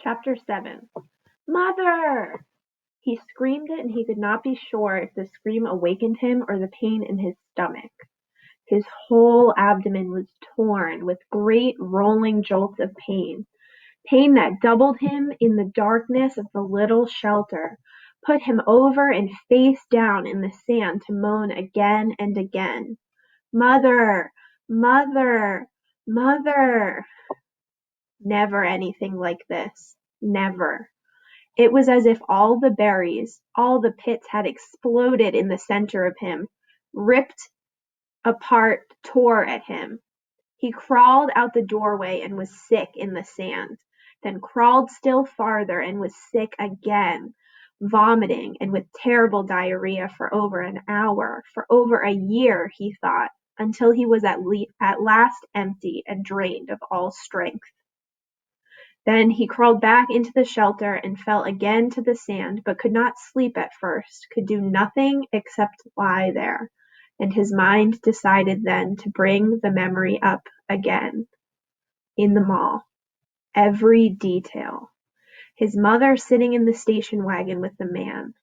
Chapter 7. Mother! He screamed it, and he could not be sure if the scream awakened him or the pain in his stomach. His whole abdomen was torn with great rolling jolts of pain that doubled him in the darkness of the little shelter, put him over and face down in the sand to moan again and again, "Mother! Mother! Mother!" Never anything like this. Never. It was as if all the berries, all the pits had exploded in the center of him, ripped apart, tore at him. He crawled out the doorway and was sick in the sand, then crawled still farther and was sick again, vomiting and with terrible diarrhea for over an hour, for over a year, he thought, until he was at last empty and drained of all strength. Then he crawled back into the shelter and fell again to the sand, but could not sleep at first, could do nothing except lie there, and his mind decided then to bring the memory up again. In the mall. Every detail. His mother sitting in the station wagon with the man.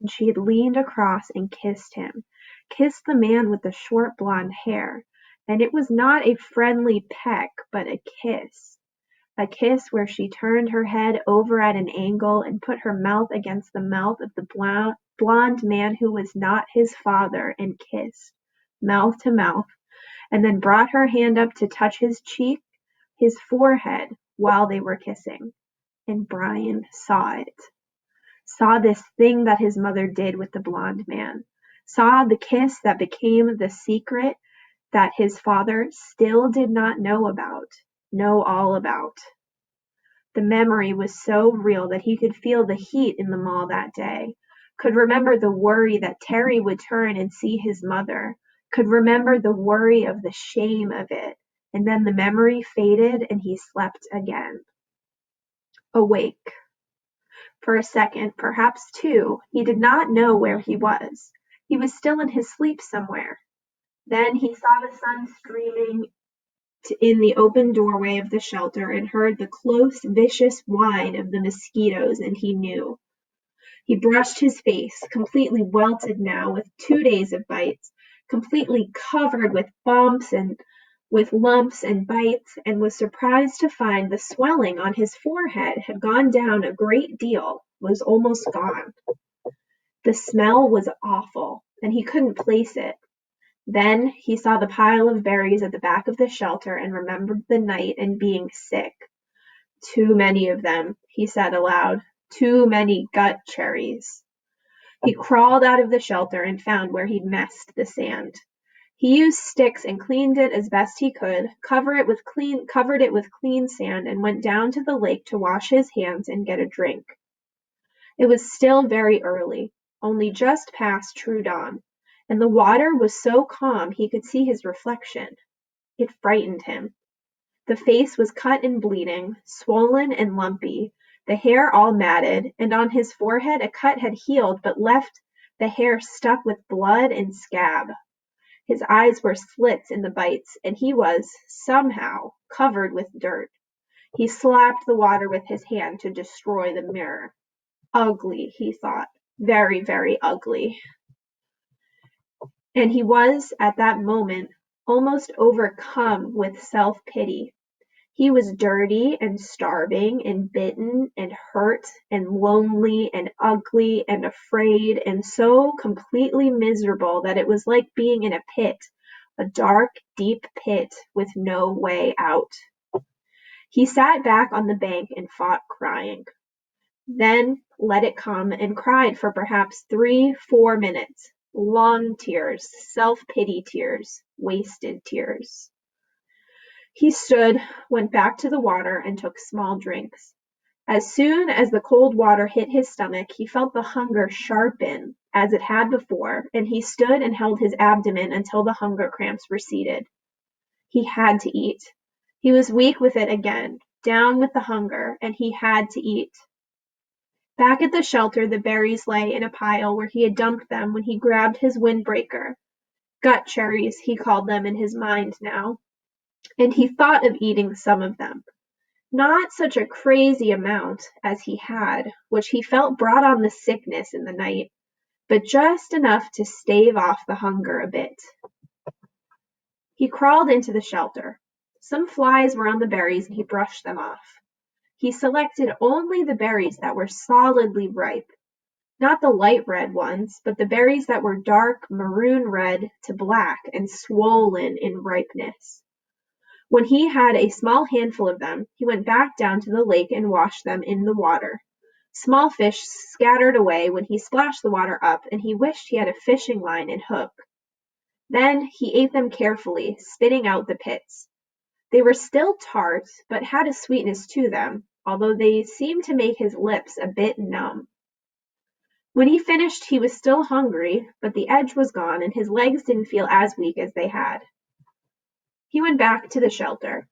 And she had leaned across and kissed him, kissed the man with the short blonde hair, and it was not a friendly peck, but a kiss. A kiss where she turned her head over at an angle and put her mouth against the mouth of the blonde man who was not his father and kissed, mouth to mouth, and then brought her hand up to touch his cheek, his forehead, while they were kissing. And Brian saw it. Saw this thing that his mother did with the blonde man. Saw the kiss that became the secret that his father still did not know all about. The memory was so real that he could feel the heat in the mall that day, could remember the worry that Terry would turn and see his mother, could remember the worry of the shame of it, and then the memory faded and he slept again. Awake. For a second, perhaps two, he did not know where he was. He was still in his sleep somewhere. Then he saw the sun streaming in the open doorway of the shelter and heard the close, vicious whine of the mosquitoes, and he knew. He brushed his face, completely welted now with 2 days of bites, completely covered with bumps and with lumps and bites, and was surprised to find the swelling on his forehead had gone down a great deal, was almost gone. The smell was awful, and he couldn't place it. Then he saw the pile of berries at the back of the shelter and remembered the night and being sick. Too many of them, he said aloud. Too many gut cherries. He crawled out of the shelter and found where he'd messed the sand. He used sticks and cleaned it as best he could, covered it with clean sand, and went down to the lake to wash his hands and get a drink. It was still very early, only just past true dawn, and the water was so calm he could see his reflection. It frightened him. The face was cut and bleeding, swollen and lumpy, the hair all matted, and on his forehead a cut had healed but left the hair stuck with blood and scab. His eyes were slits in the bites, and he was, somehow, covered with dirt. He slapped the water with his hand to destroy the mirror. Ugly, he thought. Very, very ugly. And he was, at that moment, almost overcome with self-pity. He was dirty and starving and bitten and hurt and lonely and ugly and afraid and so completely miserable that it was like being in a pit, a dark, deep pit with no way out. He sat back on the bank and fought crying. Then let it come and cried for perhaps 3-4 minutes. Long tears, self-pity tears, wasted tears. He stood, went back to the water, and took small drinks. As soon as the cold water hit his stomach, he felt the hunger sharpen, as it had before, and he stood and held his abdomen until the hunger cramps receded. He had to eat. He was weak with it again, down with the hunger, and he had to eat. Back at the shelter, the berries lay in a pile where he had dumped them when he grabbed his windbreaker. Gut cherries, he called them in his mind now. And he thought of eating some of them. Not such a crazy amount as he had, which he felt brought on the sickness in the night, but just enough to stave off the hunger a bit. He crawled into the shelter. Some flies were on the berries and he brushed them off. He selected only the berries that were solidly ripe, not the light red ones, but the berries that were dark maroon red to black and swollen in ripeness. When he had a small handful of them, he went back down to the lake and washed them in the water. Small fish scattered away when he splashed the water up, and he wished he had a fishing line and hook. Then he ate them carefully, spitting out the pits. They were still tart, but had a sweetness to them, although they seemed to make his lips a bit numb. When he finished, he was still hungry, but the edge was gone, and his legs didn't feel as weak as they had. He went back to the shelter.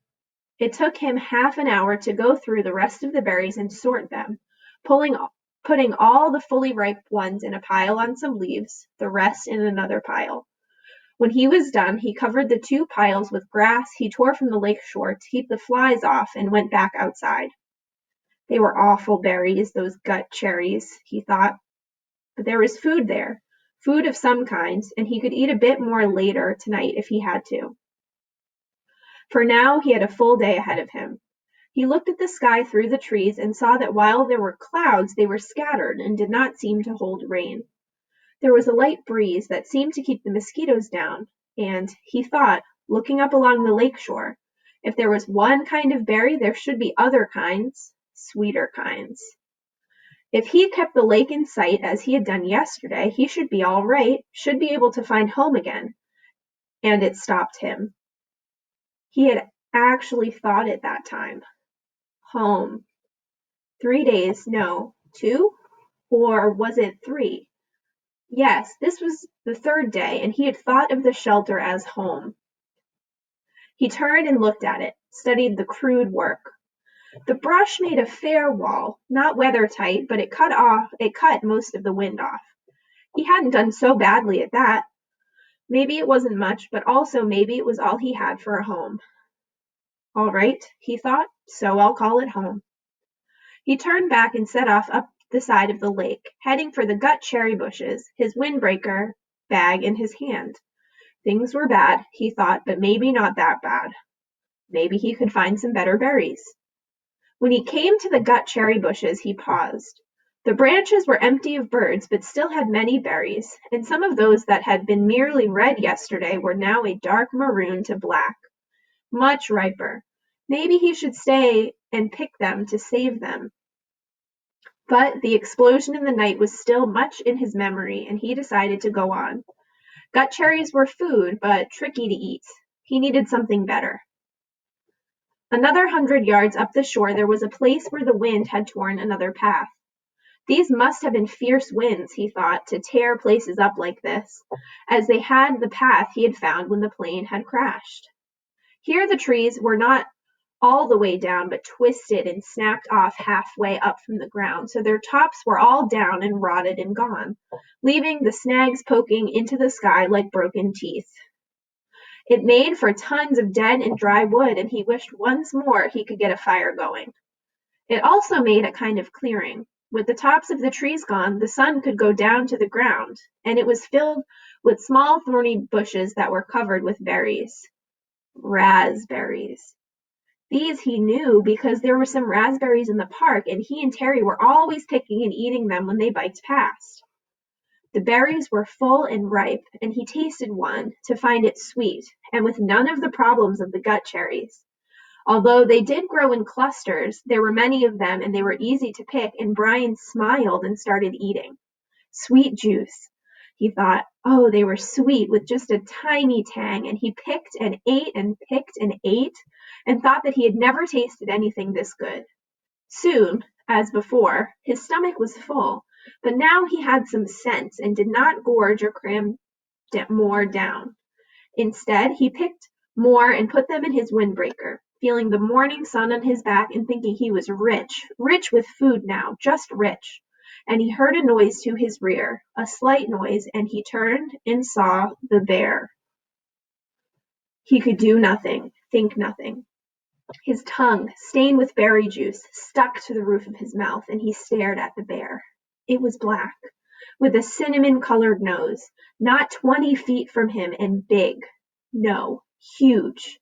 It took him half an hour to go through the rest of the berries and sort them, putting all the fully ripe ones in a pile on some leaves, the rest in another pile. When he was done, he covered the 2 piles with grass he tore from the lake shore to keep the flies off and went back outside. They were awful berries, those gut cherries, he thought. But there was food there, food of some kind, and he could eat a bit more later tonight if he had to. For now he had a full day ahead of him. He looked at the sky through the trees and saw that while there were clouds, they were scattered and did not seem to hold rain. There was a light breeze that seemed to keep the mosquitoes down, and, he thought, looking up along the lake shore, if there was one kind of berry, there should be other kinds, sweeter kinds. If he kept the lake in sight as he had done yesterday, he should be all right, should be able to find home again. And it stopped him. He had actually thought it that time. Home. 3 days, no, 2? Or was it 3? Yes, this was the 3rd day, and he had thought of the shelter as home. He turned and looked at it, studied the crude work. The brush made a fair wall, not weather-tight, but it cut most of the wind off. He hadn't done so badly at that. Maybe it wasn't much, but also maybe it was all he had for a home. All right, he thought, so I'll call it home. He turned back and set off up the side of the lake, heading for the gut cherry bushes, his windbreaker bag in his hand. Things were bad, he thought, but maybe not that bad. Maybe he could find some better berries. When he came to the gut cherry bushes, he paused. The branches were empty of birds, but still had many berries, and some of those that had been merely red yesterday were now a dark maroon to black, much riper. Maybe he should stay and pick them to save them. But the explosion in the night was still much in his memory, and he decided to go on. Gut cherries were food, but tricky to eat. He needed something better. Another 100 yards up the shore there was a place where the wind had torn another path. These must have been fierce winds, he thought, to tear places up like this, as they had the path he had found when the plane had crashed. Here the trees were not all the way down, but twisted and snapped off halfway up from the ground, so their tops were all down and rotted and gone, leaving the snags poking into the sky like broken teeth. It made for tons of dead and dry wood, and he wished once more he could get a fire going. It also made a kind of clearing. With the tops of the trees gone, the sun could go down to the ground, and it was filled with small thorny bushes that were covered with berries. Raspberries. These he knew because there were some raspberries in the park, and he and Terry were always picking and eating them when they biked past. The berries were full and ripe, and he tasted one to find it sweet, and with none of the problems of the gut cherries. Although they did grow in clusters, there were many of them, and they were easy to pick, and Brian smiled and started eating. Sweet juice. He thought, oh, they were sweet with just a tiny tang, and he picked and ate and picked and ate, and thought that he had never tasted anything this good. Soon, as before, his stomach was full, but now he had some sense and did not gorge or cram more down. Instead, he picked more and put them in his windbreaker, feeling the morning sun on his back and thinking he was rich with food now, just rich. And he heard a noise to his rear, a slight noise, and he turned and saw the bear. He could do nothing, think nothing. His tongue, stained with berry juice, stuck to the roof of his mouth, and he stared at the bear. It was black, with a cinnamon-colored nose, not 20 feet from him, and big. No, huge.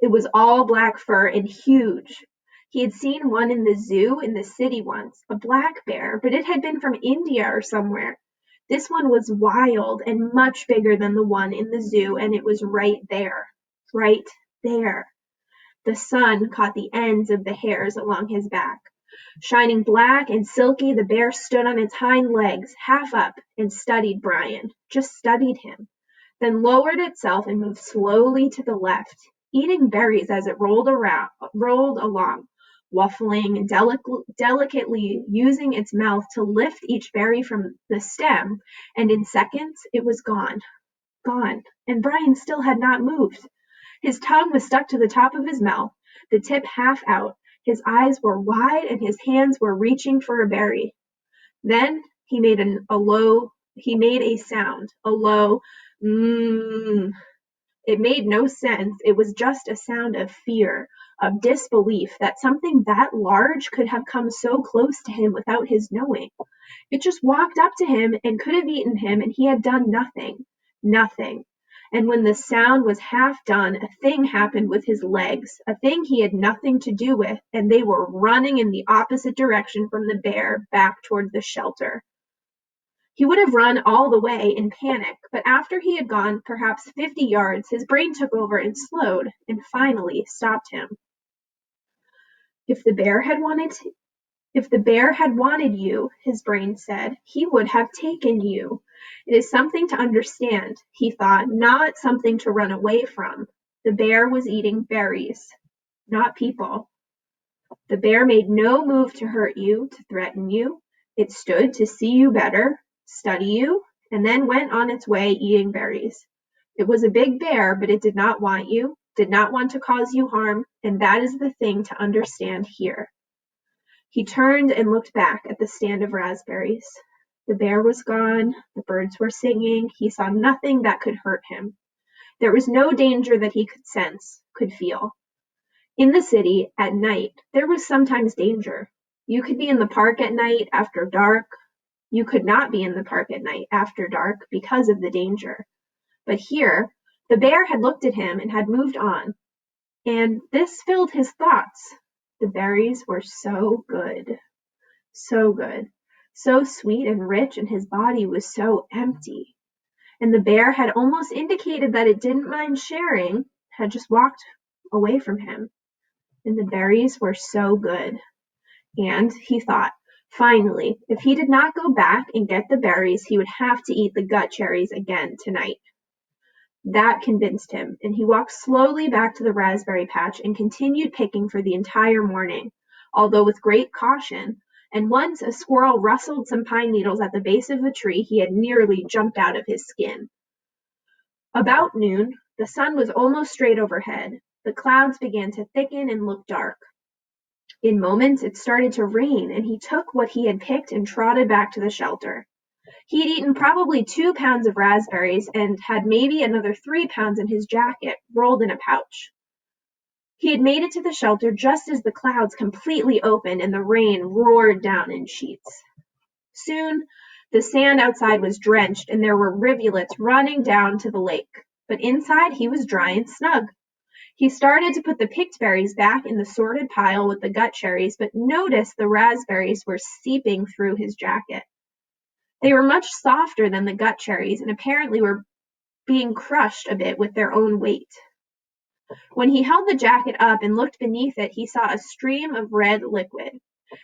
It was all black fur and huge. He had seen one in the zoo in the city once, a black bear, but it had been from India or somewhere. This one was wild and much bigger than the one in the zoo, and it was right there. Right there. The sun caught the ends of the hairs along his back. Shining black and silky, the bear stood on its hind legs, half up, and studied Brian. Just studied him. Then lowered itself and moved slowly to the left, eating berries as it rolled along, waffling and delicately using its mouth to lift each berry from the stem, and in seconds it was gone. Gone. And Brian still had not moved. His tongue was stuck to the top of his mouth, the tip half out. His eyes were wide and his hands were reaching for a berry. Then he made a sound, a low mmm. It made no sense. It was just a sound of fear, of disbelief that something that large could have come so close to him without his knowing. It just walked up to him and could have eaten him, and he had done nothing. Nothing. And when the sound was half done, a thing happened with his legs, a thing he had nothing to do with, and they were running in the opposite direction from the bear, back toward the shelter. He would have run all the way in panic, but after he had gone perhaps 50 yards, his brain took over and slowed, and finally stopped him. If the bear had wanted you, his brain said, he would have taken you. It is something to understand, he thought, not something to run away from. The bear was eating berries, not people. The bear made no move to hurt you, to threaten you. It stood to see you better, study you, and then went on its way eating berries. It was a big bear, but it did not want you, did not want to cause you harm, and that is the thing to understand here. He turned and looked back at the stand of raspberries. The bear was gone. The birds were singing. He saw nothing that could hurt him. There was no danger that he could sense, could feel. In the city, at night, there was sometimes danger. You could be in the park at night after dark. You could not be in the park at night after dark because of the danger. But here, the bear had looked at him and had moved on. And this filled his thoughts. The berries were so good, so sweet and rich, and his body was so empty. And the bear had almost indicated that it didn't mind sharing, had just walked away from him. And the berries were so good. And, he thought, finally, if he did not go back and get the berries, he would have to eat the gut cherries again tonight. That convinced him, and he walked slowly back to the raspberry patch and continued picking for the entire morning, although with great caution, and once a squirrel rustled some pine needles at the base of a tree, he had nearly jumped out of his skin. About noon, the sun was almost straight overhead. The clouds began to thicken and look dark. In moments, it started to rain, and he took what he had picked and trotted back to the shelter. He had eaten probably 2 pounds of raspberries and had maybe another 3 pounds in his jacket, rolled in a pouch. He had made it to the shelter just as the clouds completely opened and the rain roared down in sheets. Soon, the sand outside was drenched and there were rivulets running down to the lake, but inside he was dry and snug. He started to put the picked berries back in the sorted pile with the gut cherries, but noticed the raspberries were seeping through his jacket. They were much softer than the gut cherries and apparently were being crushed a bit with their own weight. When he held the jacket up and looked beneath it, he saw a stream of red liquid.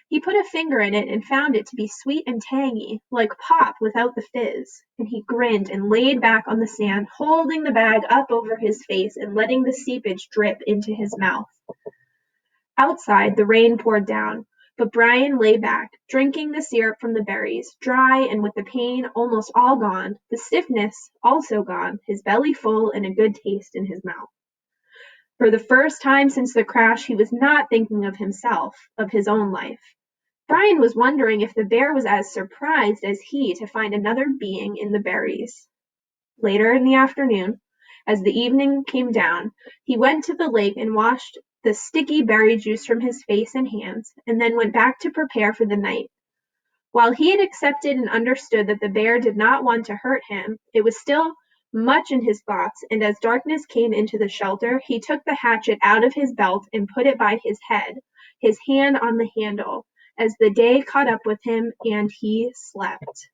He put a finger in it and found it to be sweet and tangy, like pop without the fizz, and he grinned and laid back on the sand, holding the bag up over his face and letting the seepage drip into his mouth. Outside, the rain poured down, but Brian lay back, drinking the syrup from the berries, dry and with the pain almost all gone, the stiffness also gone, his belly full and a good taste in his mouth. For the first time since the crash, he was not thinking of himself, of his own life. Brian was wondering if the bear was as surprised as he to find another being in the berries. Later in the afternoon, as the evening came down, he went to the lake and washed the sticky berry juice from his face and hands, and then went back to prepare for the night. While he had accepted and understood that the bear did not want to hurt him, it was still much in his thoughts, and as darkness came into the shelter, he took the hatchet out of his belt and put it by his head, his hand on the handle, as the day caught up with him and he slept.